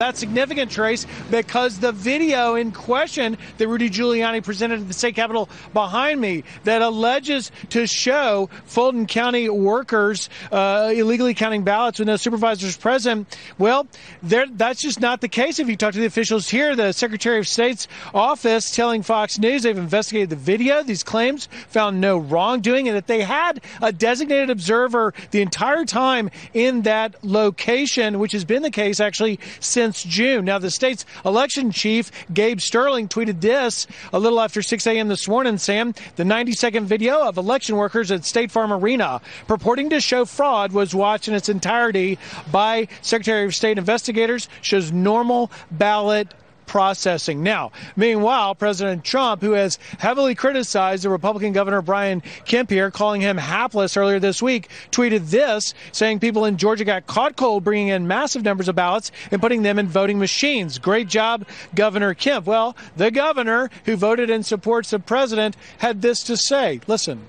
That's significant, Trace, because the video in question that Rudy Giuliani presented at the state capitol behind me that alleges to show Fulton County workers illegally counting ballots with no supervisors present, well, that's just not the case. If you talk to the officials here, the Secretary of State's office telling Fox News they've investigated the video, these claims, found no wrongdoing, and that they had a designated observer the entire time in that location, which has been the case actually since June. Now, the state's election chief, Gabe Sterling, tweeted this a little after 6 a.m. this morning, Sam. The 90-second video of election workers at State Farm Arena purporting to show fraud was watched in its entirety by Secretary of State investigators, shows normal ballot processing. Now, meanwhile, President Trump, who has heavily criticized the Republican Governor Brian Kemp here, calling him hapless earlier this week, tweeted this, saying people in Georgia got caught cold bringing in massive numbers of ballots and putting them in voting machines. Great job, Governor Kemp. Well, the governor, who voted and supports the president, had this to say. Listen.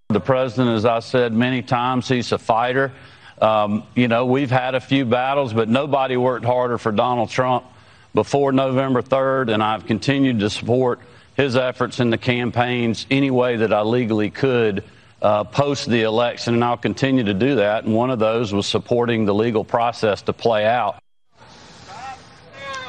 The president, as I said many times, he's a fighter. We've had a few battles, but nobody worked harder for Donald Trump before November 3rd, and I've continued to support his efforts in the campaigns any way that I legally could post the election, and I'll continue to do that. And one of those was supporting the legal process to play out.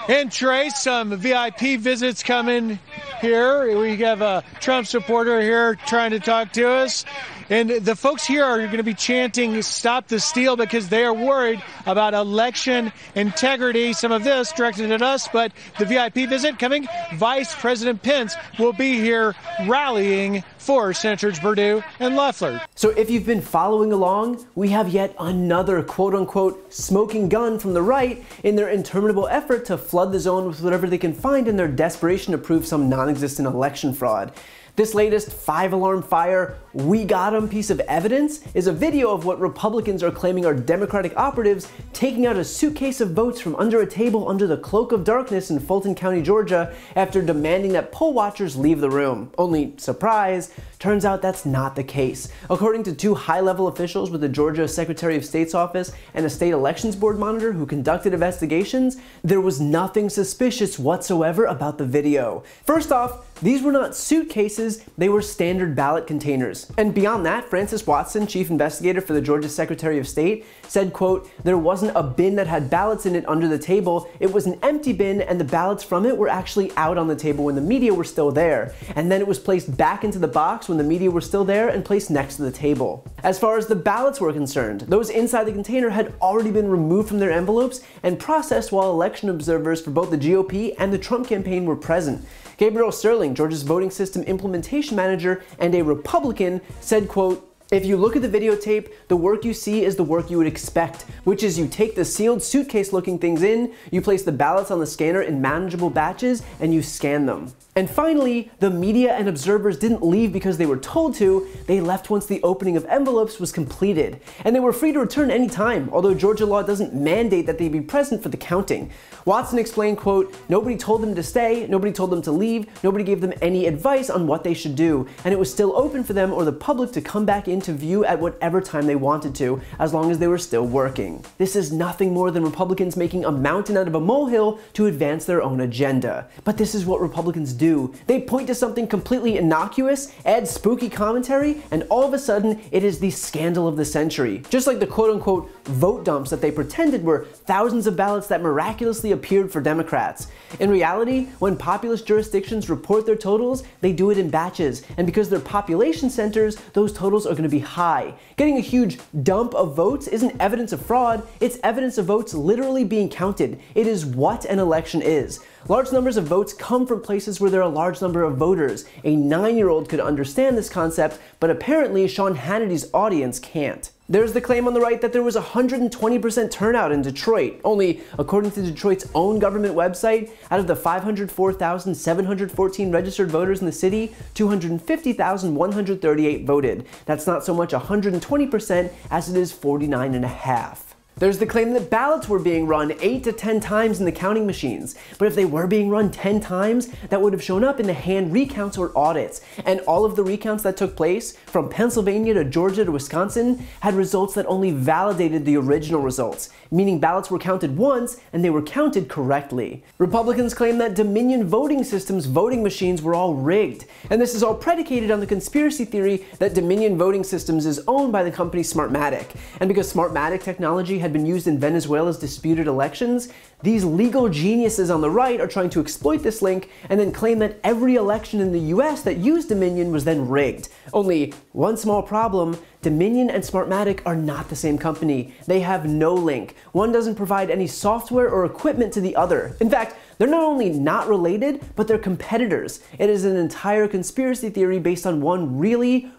And Trace, some VIP visits coming here. We have a Trump supporter here trying to talk to us. And the folks here are going to be chanting "Stop the Steal" because they are worried about election integrity. Some of this directed at us, but the VIP visit coming. Vice President Pence will be here rallying for Senators Perdue and Loeffler. So if you've been following along, we have yet another quote-unquote smoking gun from the right in their interminable effort to flood the zone with whatever they can find in their desperation to prove some non-existent election fraud. This latest 5-alarm fire, we got 'em piece of evidence is a video of what Republicans are claiming are Democratic operatives taking out a suitcase of votes from under a table under the cloak of darkness in Fulton County, Georgia, after demanding that poll watchers leave the room. Only, surprise, turns out that's not the case. According to two high-level officials with the Georgia Secretary of State's office and a state elections board monitor who conducted investigations, there was nothing suspicious whatsoever about the video. First off, these were not suitcases, they were standard ballot containers. And beyond that, Francis Watson, chief investigator for the Georgia Secretary of State, said, quote, there wasn't a bin that had ballots in it under the table, it was an empty bin and the ballots from it were actually out on the table when the media were still there. And then it was placed back into the box when the media were still there and placed next to the table. As far as the ballots were concerned, those inside the container had already been removed from their envelopes and processed while election observers for both the GOP and the Trump campaign were present. Gabriel Sterling, Georgia's voting system implementation manager and a Republican, said, quote, if you look at the videotape, the work you see is the work you would expect, which is you take the sealed suitcase-looking things in, you place the ballots on the scanner in manageable batches, and you scan them. And finally, the media and observers didn't leave because they were told to, they left once the opening of envelopes was completed. And they were free to return any time, although Georgia law doesn't mandate that they be present for the counting. Watson explained, quote, nobody told them to stay, nobody told them to leave, nobody gave them any advice on what they should do, and it was still open for them or the public to come back into view at whatever time they wanted to, as long as they were still working. This is nothing more than Republicans making a mountain out of a molehill to advance their own agenda. But this is what Republicans do. They point to something completely innocuous, add spooky commentary, and all of a sudden it is the scandal of the century. Just like the quote-unquote vote dumps that they pretended were thousands of ballots that miraculously appeared for Democrats. In reality, when populous jurisdictions report their totals, they do it in batches, and because they're population centers, those totals are going to be high. Getting a huge dump of votes isn't evidence of fraud, it's evidence of votes literally being counted. It is what an election is. Large numbers of votes come from places where there are a large number of voters. A 9-year-old could understand this concept, but apparently Sean Hannity's audience can't. There's the claim on the right that there was 120% turnout in Detroit. Only, according to Detroit's own government website, out of the 504,714 registered voters in the city, 250,138 voted. That's not so much 120% as it is 49.5%. There's the claim that ballots were being run 8 to 10 times in the counting machines, but if they were being run 10 times, that would have shown up in the hand recounts or audits, and all of the recounts that took place, from Pennsylvania to Georgia to Wisconsin, had results that only validated the original results, meaning ballots were counted once and they were counted correctly. Republicans claim that Dominion voting systems' voting machines were all rigged, and this is all predicated on the conspiracy theory that Dominion voting systems is owned by the company Smartmatic, and because Smartmatic technology had been used in Venezuela's disputed elections, these legal geniuses on the right are trying to exploit this link and then claim that every election in the US that used Dominion was then rigged. Only one small problem: Dominion and Smartmatic are not the same company. They have no link. One doesn't provide any software or equipment to the other. In fact, they're not only not related, but they're competitors. It is an entire conspiracy theory based on one really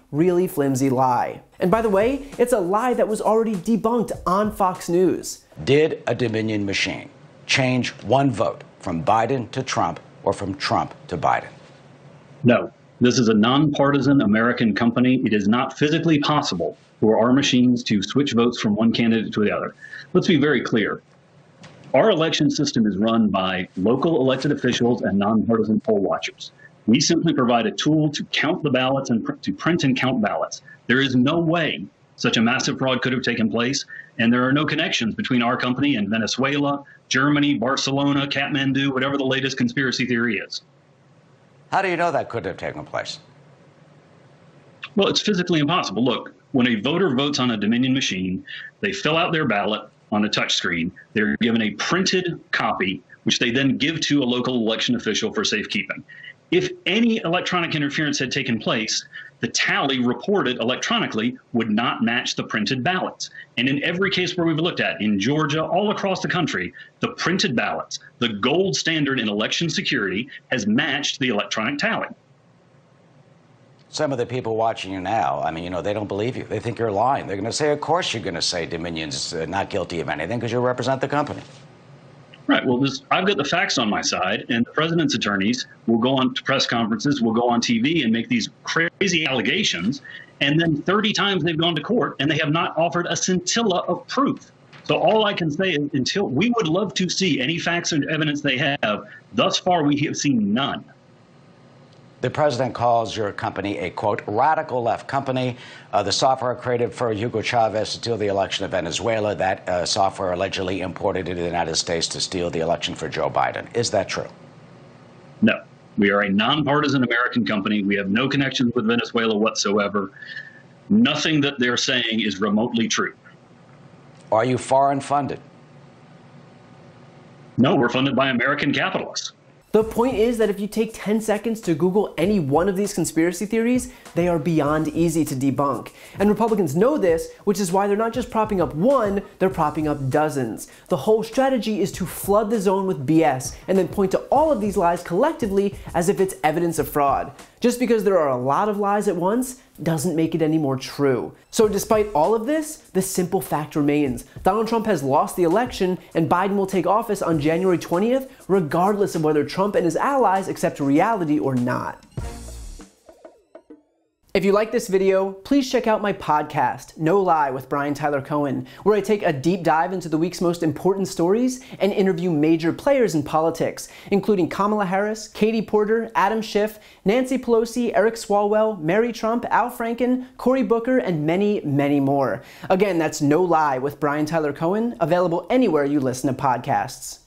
flimsy lie. And by the way, it's a lie that was already debunked on Fox News. Did a Dominion machine change one vote from Biden to Trump or from Trump to Biden? No. This is a nonpartisan American company. It is not physically possible for our machines to switch votes from one candidate to the other. Let's be very clear. Our election system is run by local elected officials and nonpartisan poll watchers. We simply provide a tool to count the ballots and to print and count ballots. There is no way such a massive fraud could have taken place, and there are no connections between our company and Venezuela, Germany, Barcelona, Kathmandu, whatever the latest conspiracy theory is. How do you know that couldn't have taken place? Well, it's physically impossible. Look, when a voter votes on a Dominion machine, they fill out their ballot on a touchscreen. They're given a printed copy, which they then give to a local election official for safekeeping. If any electronic interference had taken place, the tally reported electronically would not match the printed ballots. And in every case where we've looked at, in Georgia, all across the country, the printed ballots, the gold standard in election security, has matched the electronic tally. Some of the people watching you now, I mean, you know, they don't believe you. They think you're lying. They're going to say, of course you're going to say Dominion's not guilty of anything because you represent the company. Right. Well, I've got the facts on my side, and the president's attorneys will go on to press conferences, will go on TV and make these crazy allegations, and then 30 times they've gone to court, and they have not offered a scintilla of proof. So all I can say is until we would love to see any facts or evidence they have. Thus far, we have seen none. The president calls your company a, quote, radical left company. The software created for Hugo Chavez to steal the election of Venezuela, that software allegedly imported into the United States to steal the election for Joe Biden. Is that true? No. We are a nonpartisan American company. We have no connections with Venezuela whatsoever. Nothing that they're saying is remotely true. Are you foreign funded? No, we're funded by American capitalists. The point is that if you take 10 seconds to Google any one of these conspiracy theories, they are beyond easy to debunk. And Republicans know this, which is why they're not just propping up one, they're propping up dozens. The whole strategy is to flood the zone with BS and then point to all of these lies collectively as if it's evidence of fraud. Just because there are a lot of lies at once doesn't make it any more true. So despite all of this, the simple fact remains. Donald Trump has lost the election, and Biden will take office on January 20th, regardless of whether Trump and his allies accept reality or not. If you like this video, please check out my podcast, No Lie with Brian Tyler Cohen, where I take a deep dive into the week's most important stories and interview major players in politics, including Kamala Harris, Katie Porter, Adam Schiff, Nancy Pelosi, Eric Swalwell, Mary Trump, Al Franken, Cory Booker, and many, many more. Again, that's No Lie with Brian Tyler Cohen, available anywhere you listen to podcasts.